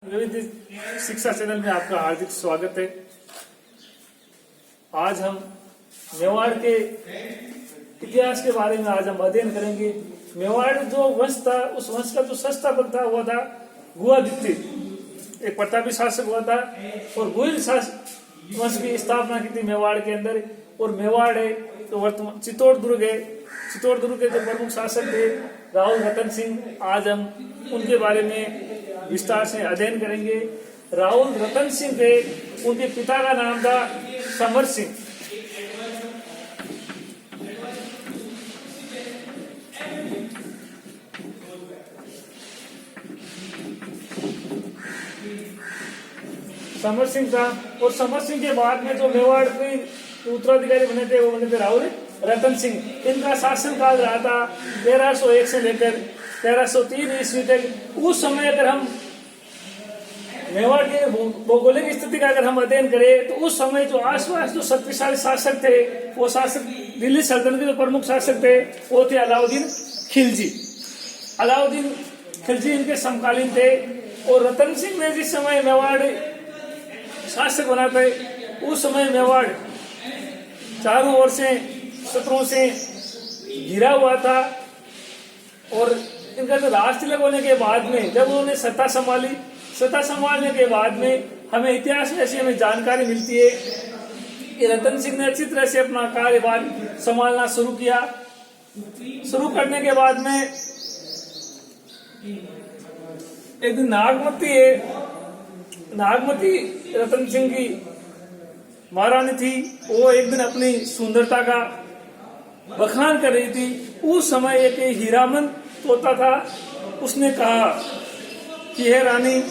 विविध शिक्षा चैनल में आपका हार्दिक स्वागत है। आज हम मेवाड़ के इतिहास के बारे में आज हम अध्ययन करेंगे। मेवाड़ जो वंश था, उस वंश का जो संस्थापक था वो था गुआदित्य, एक प्रतापी शासक हुआ था और गुहिल वंश की स्थापना की थी मेवाड़ के अंदर। और मेवाड़ है तो वर्तमान चित्तौड़ दुर्ग है। चित्तौड़ दुर्ग के जो प्रमुख शासक थे राहुल रतन सिंह, आज हम उनके बारे में विस्तार से अध्ययन करेंगे। राहुल रतन सिंह थे, उनके पिता का नाम था समर सिंह। समर सिंह था और समर सिंह के बाद में जो मेवाड़ के उत्तराधिकारी बने थे वो बने थे राहुल रतन सिंह। इनका शासन काल रहा था 1301 से लेकर 1303 ईस्वी तक। उस समय अगर हम मेवाड़ के भौगोलिक स्थिति का अगर हम अध्ययन करें तो उस समय जो आसपास जो शक्तिशाली शासक थे, वो शासक दिल्ली सल्तनत के जो प्रमुख शासक थे वो थे अलाउद्दीन खिलजी। अलाउद्दीन खिलजी इनके समकालीन थे। और रतन सिंह ने जिस समय मेवाड़ शासक बना था, उस समय मेवाड़ चारों ओर से शत्रुओं से घिरा हुआ था। और इनका जो राज तिलक होने के बाद में जब उन्होंने सत्ता संभालने के बाद में हमें इतिहास में ऐसी हमें जानकारी मिलती है कि रतन सिंह ने अच्छी तरह से अपना कार्यभार संभालना शुरू किया। शुरू करने के बाद में एक दिन नागमती रतन सिंह की महारानी थी, वो एक दिन अपनी सुंदरता का बखान कर रही थी। उस समय एक हीरामन तोता था, उसने कहा कि हे रानी,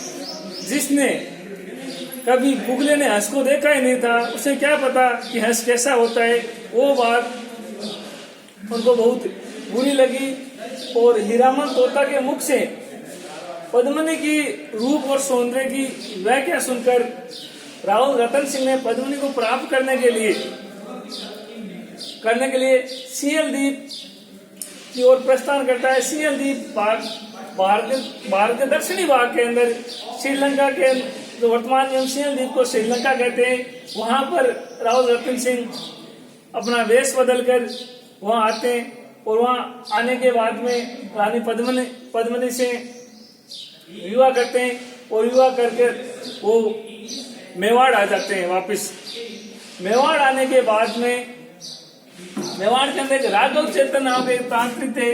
जिसने कभी बुगले ने हंस को देखा ही नहीं था, उसे क्या पता कि हंस कैसा होता है। वो बात उनको बहुत बुरी लगी और हीरामन तोता के मुख से पद्मिनी की रूप और सौंदर्य की व्याख्या सुनकर राहुल रतन सिंह ने पद्मिनी को प्राप्त करने के लिए सियल द्वीप की ओर प्रस्थान करता है। सियल द्वीप भारत के दक्षिणी भाग के अंदर श्रीलंका के जो वर्तमान में सियल द्वीप को श्रीलंका कहते हैं, वहां पर राहुल रतन सिंह अपना वेश बदलकर वहां आते हैं। और वहां आने के बाद में रानी पद्मिनी से विवाह करते हैं और विवाह करके वो मेवाड़ आ जाते हैं वापस। मेवाड़ आने के बाद में मेवाड़ के अंदर एक राघव चेतन नाम के तांत्रिक थे।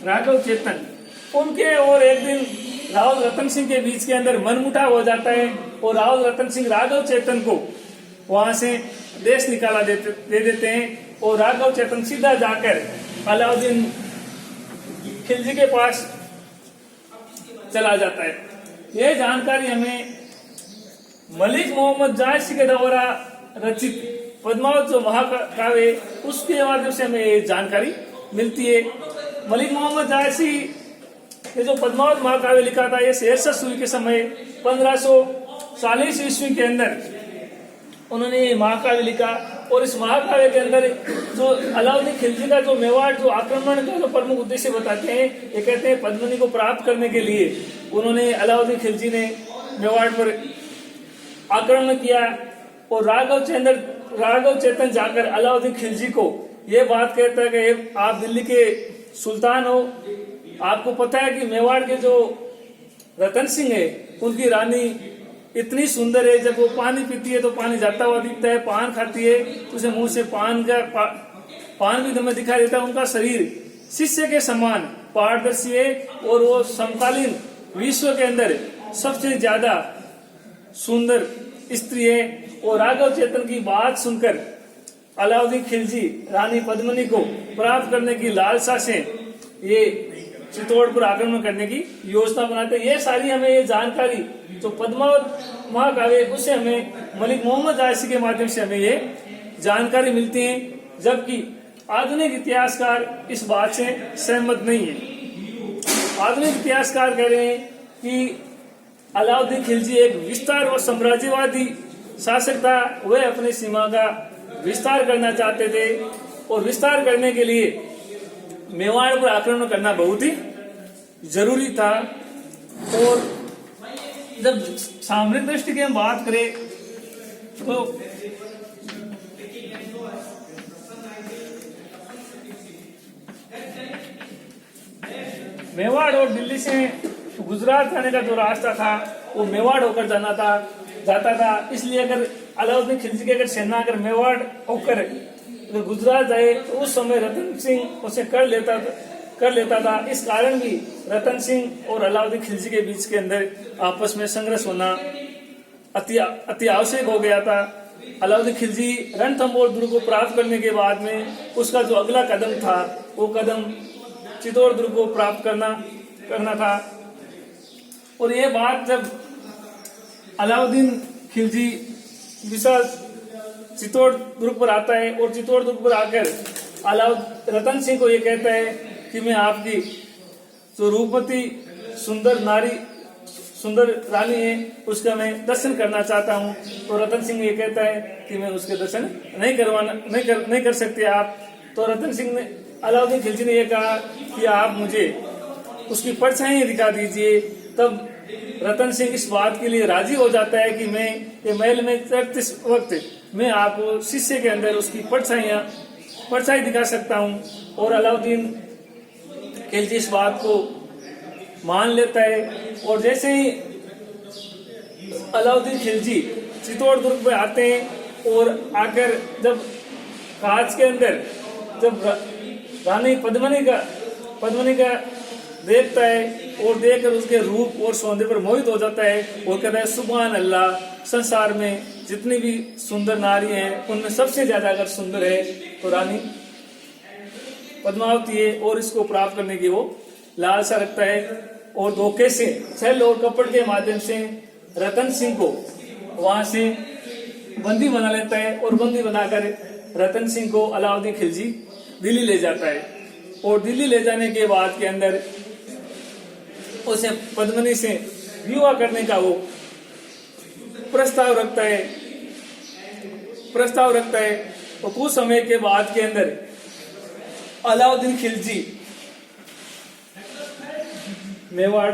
राघव चेतन, उनके और एक दिन राहुल रतन सिंह के बीच के अंदर मनमुटाव हो जाता है और राहुल रतन सिंह राघव चेतन को वहां से देश निकाला दे देते हैं। और राघव चेतन सीधा जाकर अलाउद्दीन खिलजी के पास चला जाता है। यह जानकारी हमें मलिक मोहम्मद जायसी के द्वारा रचित पद्मावत जो महाकाव्य, उसके माध्यम से हमें ये जानकारी मिलती है। मलिक मोहम्मद जायसी ने जो पद्मावत महाकाव्य लिखा था, ये शेरशाह सूरी के समय 1540 ईस्वी के अंदर उन्होंने ये महाकाव्य लिखा। और इस महाकाव्य के अंदर जो अलाउद्दीन खिलजी का जो मेवाड़ जो आक्रमण का जो प्रमुख उद्देश्य बताते हैं, ये कहते हैं पद्मिनी को प्राप्त करने के लिए उन्होंने अलाउद्दीन खिलजी ने मेवाड़ पर आक्रमण किया। और राघव चेतन जाकर अलाउद्दीन खिलजी को ये बात कहता है कि आप दिल्ली के सुल्तान हो, आपको पता है कि मेवाड़ के जो रतन सिंह है, उनकी रानी इतनी सुंदर है, जब वो पानी पीती है तो पानी जाता हुआ दिखता है, पान खाती है तो उसे मुंह से पान भी हमें दिखाई देता है। उनका शरीर शीशे के समान पारदर्शी है और वो समकालीन विश्व के अंदर सबसे ज्यादा सुंदर स्त्री है। और राघव चेतन की बात सुनकर अलाउद्दीन खिलजी रानी पद्मिनी को प्राप्त करने की लालसा से ये चित्तौड़ पर आक्रमण करने की योजना बनाते हैं। ये सारी हमें ये जानकारी जो पद्मावत महाकाव्य, उससे हमें मलिक मोहम्मद जायसी के माध्यम से हमें ये जानकारी मिलती है, जबकि आधुनिक इतिहासकार इस बात से सहमत नहीं है। आधुनिक इतिहासकार कह रहे हैं कि अलाउद्दीन खिलजी एक विस्तार और साम्राज्यवादी शासक था। वह अपनी सीमा का विस्तार करना चाहते थे और विस्तार करने के लिए मेवाड़ पर आक्रमण करना बहुत ही जरूरी था। और जब सामरिक दृष्टि की हम बात करें तो मेवाड़ और दिल्ली से गुजरात जाने का जो रास्ता था वो मेवाड़ होकर जाता था। इसलिए अगर अलाउद्दीन खिलजी की अगर सेना अगर मेवाड़ होकर अगर गुजरात जाए तो उस समय रतन सिंह उसे कर लेता था। इस कारण भी रतन सिंह और अलाउद्दीन खिलजी के बीच के अंदर आपस में संघर्ष होना अति आवश्यक हो गया था। अलाउद्दीन खिलजी रणथंबोर दुर्ग को प्राप्त करने के बाद में उसका जो अगला कदम था वो कदम चित्तौड़ दुर्ग को प्राप्त करना था। और ये बात जब अलाउद्दीन खिलजी विशाल चित्तौड़ दुर्ग पर आता है और चित्तौड़ दुर्ग पर आकर रतन सिंह को ये कहता है कि मैं आपकी जो रूपवती सुंदर रानी है उसका मैं दर्शन करना चाहता हूँ। तो रतन सिंह ये कहता है कि मैं उसके दर्शन नहीं कर सकते आप। तो रतन सिंह ने अलाउद्दीन खिलजी ने ये कहा कि आप मुझे उसकी परछाई दिखा दीजिए। तब रतन सिंह इस बात के लिए राजी हो जाता है कि मैं ये महल में चढ़ते वक्त मैं आपको शीशे के अंदर उसकी परछाई दिखा सकता हूँ। और अलाउद्दीन खिलजी इस बात को मान लेता है। और जैसे ही अलाउद्दीन खिलजी चित्तौड़ दुर्ग पे आते हैं और आकर जब कांच के अंदर जब रानी पद्मिनी का देखता है और देखकर उसके रूप और सौंदर्य पर मोहित हो जाता है और कहता है सुभान अल्लाह, संसार में जितनी भी सुंदर नारी हैं उनमें सबसे ज्यादा अगर सुंदर है तो रानी पद्मावती है। और इसको प्राप्त करने की वो लालसा रखता है और धोखे से छल और कपट के माध्यम से रतन सिंह को वहां से बंदी बना लेता है। और बंदी बनाकर रतन सिंह को अलाउद्दीन खिलजी दिल्ली ले जाता है। और दिल्ली ले जाने के बाद के अंदर उसे पद्मिनी से विवाह करने का वो प्रस्ताव रखता है। और कुछ समय के बाद के अंदर अलाउद्दीन खिलजी मेवाड़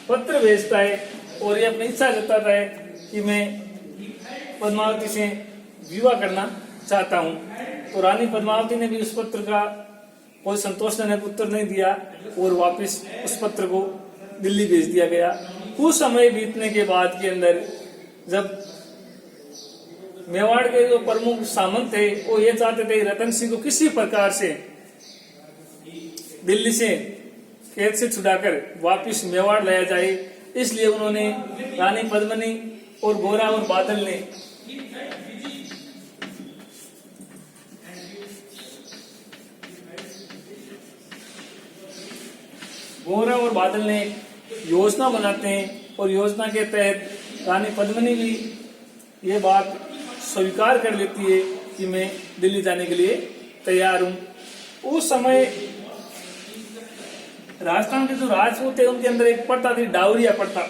पत्र भेजता है और ये अपनी इच्छा जताता है कि मैं पद्मावती से विवाह करना चाहता हूं। तो रानी पद्मावती ने भी उस पत्र का कोई संतोषजनक उत्तर नहीं दिया और वापस उस पत्र को दिल्ली भेज दिया गया। कुछ समय बीतने के बाद के अंदर जब मेवाड़ के जो प्रमुख सामंत थे वो ये चाहते थे रतन सिंह को किसी प्रकार से दिल्ली से कैद से छुड़ाकर वापस मेवाड़ लाया जाए। इसलिए उन्होंने रानी पद्मिनी और गोरा और बादल ने योजना बनाते हैं और योजना के तहत रानी पद्मिनी भी ये बात स्वीकार कर लेती है कि मैं दिल्ली जाने के लिए तैयार हूं। उस समय राजस्थान के जो राजपूत थे उनके अंदर एक प्रथा थी, डावरिया प्रथा।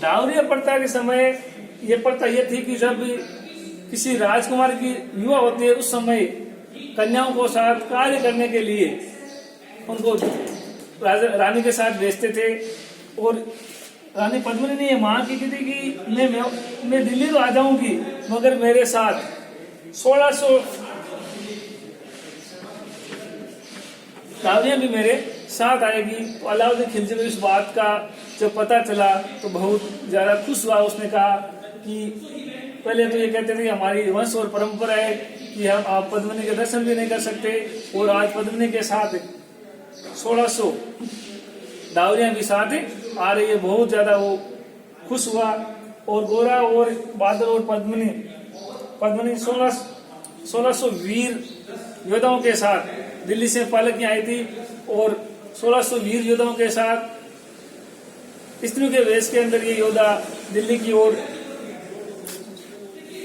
डावरिया प्रथा के समय ये प्रथा ये थी कि जब किसी राजकुमार की विवाह होती है उस समय कन्याओं को साथ कार्य करने के लिए उनको रानी के साथ भेजते थे। और रानी पद्मिनी ने ये मांग की थी कि मैं दिल्ली तो आ जाऊंगी मगर मेरे साथ 1600 डावरियां भी मेरे साथ आएगी। तो अलाउद्दीन खिलजी को इस बात का जब पता चला तो बहुत ज्यादा खुश हुआ। उसने कहा कि पहले तो ये कहते थे कि हमारी वंश और परंपरा है कि हम आप पद्मिनी के दर्शन भी नहीं कर सकते और आज पद्मिनी के साथ 1600 डावरियां भी साथ आ रही है। बहुत ज्यादा वो खुश हुआ। और गोरा और बादल और पद्मिनी 1600 वीर योद्धाओं के साथ दिल्ली से पालकियां आई थी और 1600 वीर योद्धाओं के साथ स्त्रियों के वेश के अंदर ये योद्धा दिल्ली की ओर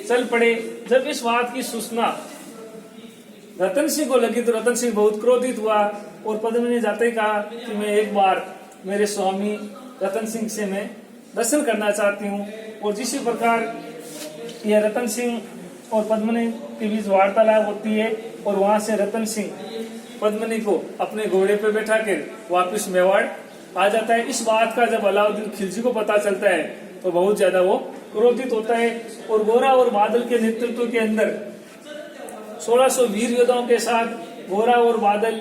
चल पड़े। जब इस बात की सूचना रतन सिंह को लगी तो रतन सिंह बहुत क्रोधित हुआ और पद्मिनी ने जाते ही कहा कि मैं एक बार मेरे स्वामी रतन सिंह से मैं दर्शन करना चाहती हूँ। और जिसी प्रकार यह रतन सिंह और पद्मिनी के बीच वार्तालाप होती है और वहां से रतन सिंह पद्मिनी को अपने घोड़े पे बैठा कर वापिस मेवाड़ आ जाता है। इस बात का जब अलाउद्दीन खिलजी को पता चलता है तो बहुत ज्यादा वो क्रोधित होता है और गोरा और बादल के नेतृत्व के अंदर 1600 वीर योद्धाओं के साथ गोरा और बादल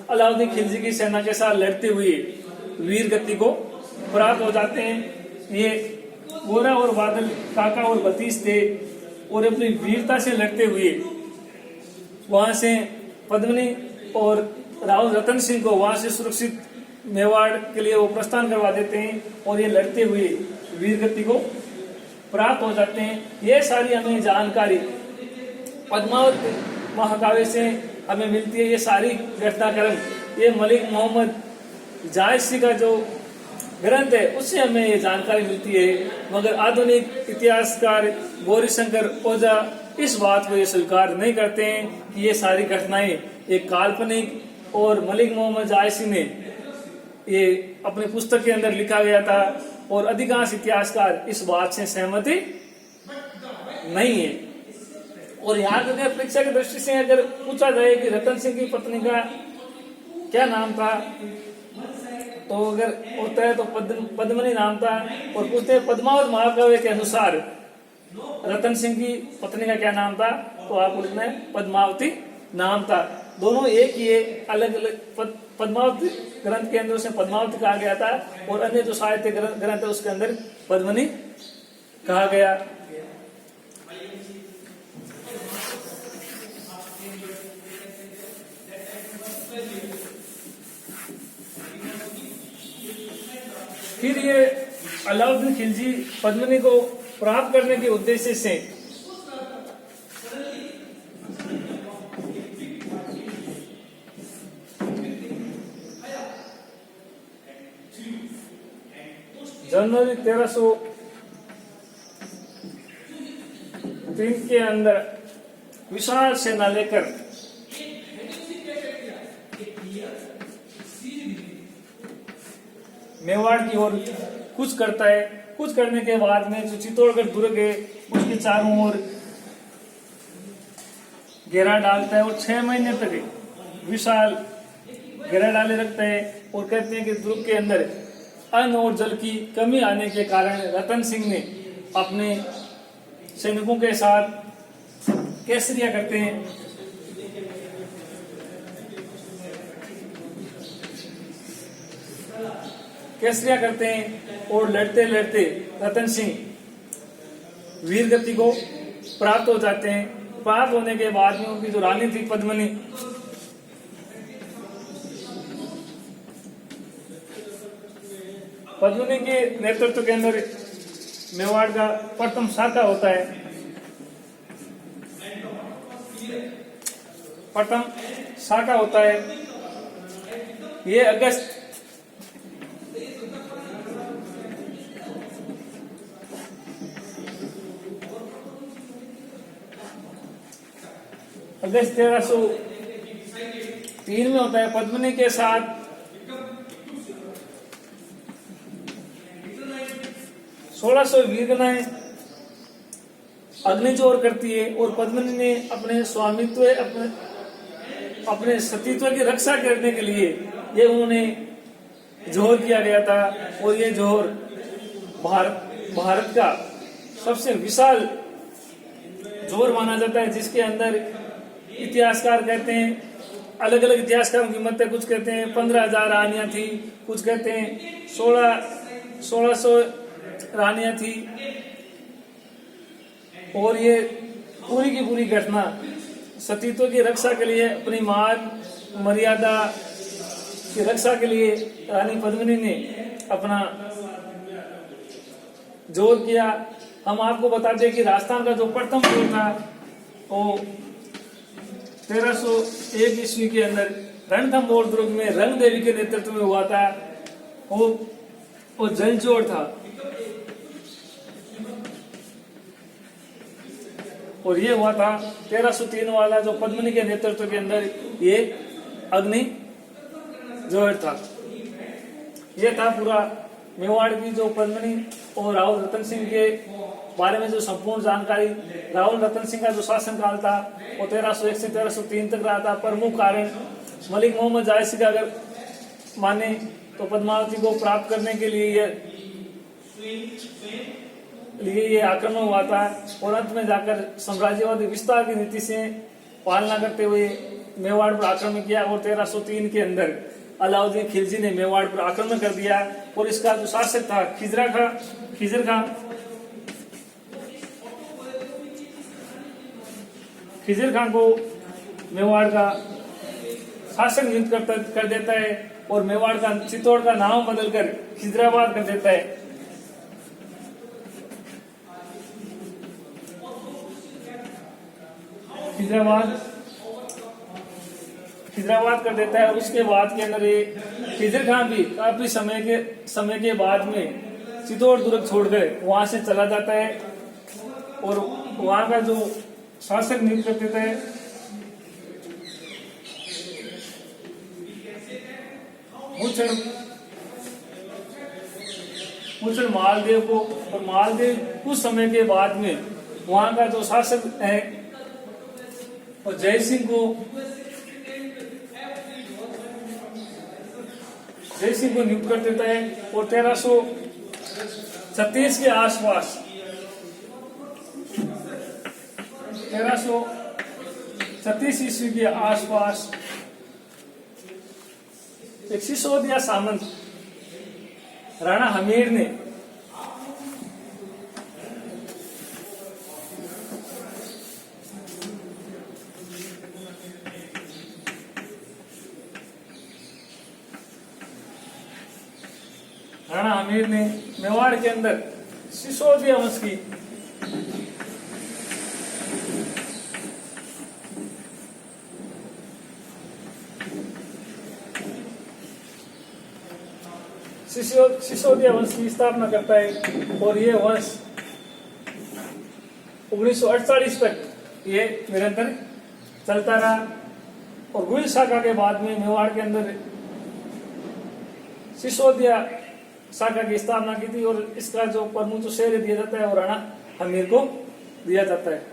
अलाउद्दीन खिलजी की सेना के साथ लड़ते हुए वीर गति को प्राप्त हो जाते हैं। ये गोरा और बादल काका और भतीज थे और अपनी वीरता से लड़ते हुए वहां से पद्मिनी और राव रतन सिंह को वहां से सुरक्षित मेवाड़ के लिए वो प्रस्थान करवा देते हैं और ये लड़ते हुए वीर गति को प्राप्त हो जाते हैं। ये सारी हमें जानकारी पद्मावत महाकाव्य से हमें मिलती है। ये सारी घटनाक्रम ये मलिक मोहम्मद जायसी का जो ग्रंथ है उससे हमें ये जानकारी मिलती है। मगर आधुनिक इतिहासकार गौरीशंकर ओझा इस बात को ये स्वीकार नहीं करते हैं कि ये सारी घटनाएं एक काल्पनिक और मलिक मोहम्मद जायसी ने ये अपनी पुस्तक के अंदर लिखा गया था और अधिकांश इतिहासकार इस बात से सहमति नहीं है। और यहाँ की परीक्षा की दृष्टि से अगर पूछा जाए कि रतन सिंह की पत्नी का क्या नाम था तो अगर होता है तो पद्मिनी नाम था और पूछते हैं पद्मावत महाकाव्य के अनुसार रतन सिंह की पत्नी का क्या नाम था तो आप लिखना है पद्मावती नाम था। दोनों एक ही है, अलग अलग पद्मावती ग्रंथ के अंदर उसे पद्मावती कहा गया था और अन्य जो साहित्य ग्रंथ है उसके अंदर पद्मिनी कहा गया। फिर ये अलाउद्दीन खिलजी पद्मिनी को प्राप्त करने के उद्देश्य से जनवरी 1303 के अंदर विशाल सेना लेकर मेवाड़ की ओर कुछ करता है। कुछ करने के बाद में जो चित्तौड़गढ़ दुर्ग है उसके चारों ओर घेरा डालता है और 6 महीने तक विशाल घेरा डाले रखता है और कहते हैं कि दुर्ग के अंदर अन्न और जल की कमी आने के कारण रतन सिंह ने अपने सैनिकों के साथ केसरिया करते हैं। केसरिया करते हैं और लड़ते लड़ते रतन सिंह वीर गति को प्राप्त हो जाते हैं। प्राप्त होने के बाद में उनकी जो रानी थी पद्मिनी के नेतृत्व के अंदर मेवाड़ का प्रथम शाखा होता है। प्रथम शाखा होता है ये अगस्त 1303 में होता है। पद्मिनी के साथ 1600 वीरगनाएं अग्निजोर करती है और पद्मिनी ने अपने स्वामित्व अपने सतीत्व की रक्षा करने के लिए ये उन्होंने जोहर किया गया था और ये जोहर भारत का सबसे विशाल जोहर माना जाता है, जिसके अंदर इतिहासकार कहते हैं, अलग अलग इतिहासकारों की मत है, कुछ कहते हैं 15,000 रानियां थी, कुछ कहते हैं 1600 रानियां थी। और ये पूरी की पूरी घटना सतीत्व की रक्षा के लिए, अपनी मान मर्यादा की रक्षा के लिए रानी पद्मिनी ने अपना जोर किया। हम आपको बता दें कि राजस्थान का जो प्रथम जोर था वो 1301 ईस्वी के अंदर रणथंभौर दुर्ग में रंग देवी के नेतृत्व में हुआ था। वो जल जोड़ था और ये हुआ था 1303 वाला जो पद्मिनी के नेतृत्व के अंदर ये अग्नि जोड़ था। ये था पूरा मेवाड़ की जो पद्मिनी और राहुल रतन सिंह के बारे में जो संपूर्ण जानकारी, राहुल रतन सिंह का जो शासनकाल था वो 1301 से 1303 तक रहा था। प्रमुख कारण मलिक मोहम्मद जायसी का अगर माने तो पद्मावती को प्राप्त करने के लिए ये आक्रमण हुआ था और अंत में जाकर साम्राज्यवादी विस्तार की नीति से पालना करते हुए मेवाड़ पर आक्रमण किया और 1303 के अंदर अलाउद्दीन खिलजी ने मेवाड़ पर आक्रमण कर दिया और इसका जो शासक था खिजर खान को मेवाड़ का शासक नियुक्त कर देता है और मेवाड़ का चित्तौड़ का नाम बदलकर खिजराबाद कर देता है। खिजराबाद कर देता है और उसके बाद के अंदर ये खिजर खान भी काफी समय के बाद में चित्तौड़ दुर्ग छोड़कर वहां से चला जाता है और वहां का जो शासक नियुक्त कर देता है मुचड़ मालदेव को। और मालदेव कुछ समय के बाद में वहां का जो शासक है और जय सिंह को नियुक्त कर देता है और 1336 के आसपास 1336 ईस्वी के आसपास एक सिसोदिया सामंत राणा हमीर ने मेवाड़ के अंदर सिसोदिया वंश की सिसोदिया वंश की स्थापना करता है और ये वंश 1948 तक ये निरंतर चलता रहा और गुइल शाखा के बाद में मेवाड़ के अंदर सिसोदिया शाखा की स्थापना की थी और इसका जो प्रमुख जो श्रेय दिया जाता है वो राणा हमीर को दिया जाता है।